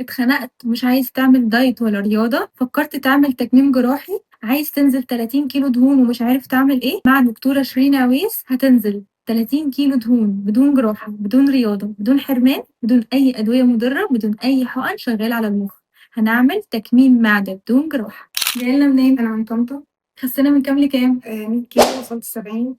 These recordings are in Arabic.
اتخنقت مش عايز تعمل دايت ولا رياضة، فكرت تعمل تكميم جراحي، عايز تنزل 30 كيلو دهون ومش عارف تعمل ايه؟ مع دكتورة شيرين عويس هتنزل 30 كيلو دهون بدون جراحة، بدون رياضة، بدون حرمان، بدون أي أدوية مضرة، بدون أي حقن شغالة على المخ. هنعمل تكميم معدة بدون جراحة. جايلنا منين؟ أنا من طنطا. خسينا من كام لكام؟ 100 كيلو وصلت 70.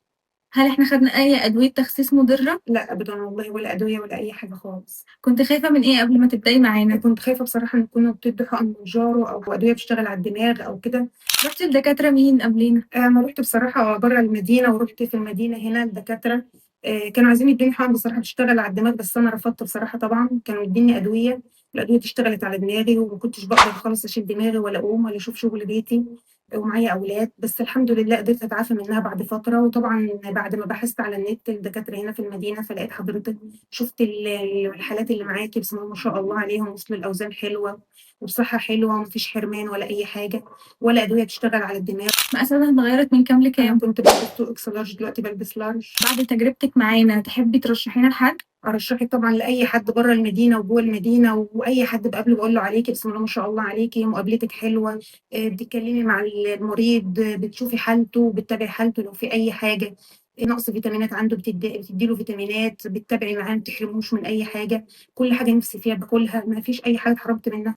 هل احنا خدنا أي أدوية تخسيس مضرة؟ لا أبدا والله، ولا أدوية ولا أي حاجة خالص. كنت خايفة من ايه قبل ما تبدأي معانا؟ كنت خايفة بصراحة إن تكونوا بتدوا حقن منجارو أو أدوية بتشتغل على الدماغ أو كده. رحتي لدكاترة مين قبلينا؟ أنا رحت بصراحة بره المدينة، ورحت في المدينة هنا الدكاترة كانوا عايزين يدوني حقن بصراحة بتشتغل على الدماغ، بس أنا رفضت بصراحة. طبعا كانوا يديني أدوية، الأدوية دي اشتغلت على دماغي وما كنتش بقدر خالص أشيل دماغي ولا أقوم ولا أشوف شغل بيتي، ومعايا أولاد. بس الحمد لله قدرت أتعافى منها بعد فترة. وطبعا بعد ما بحثت على النت الدكاترة هنا في المدينة، فلقيت حضرتك شفت الحالات اللي معاكي، بسم الله ما شاء الله عليهم، وصلوا الأوزان حلوة وبصحة حلوة ومفيش حرمان ولا أي حاجة ولا أدوية بتشتغل على الدماغ. مقاساتها اتغيرت من كام أنا لكام؟ كنت بالبس 2 إكس لارج، دلوقتي بالبس لارج. بعد تجربتِك معانا تحبي ترشحينا لحد؟ أرشحِك طبعًا لأي حد برّه المدينة وجوّه المدينة، وأي حد باقابله باقول له عليكِ بسم الله ما شاء الله عليكِ، مقابلتِك حلوة، بتتكلمي مع المريض، بتشوفي حالته، بتتابعي حالته لو في أي حاجة، نقص فيتامينات عنده بتدّي له فيتامينات، بتتابعي معاه ما بتحرموش من أي حاجة، كل حاجة نِفْسي فيها باكلها، ما فيش أي حاجة اتحرمت منها.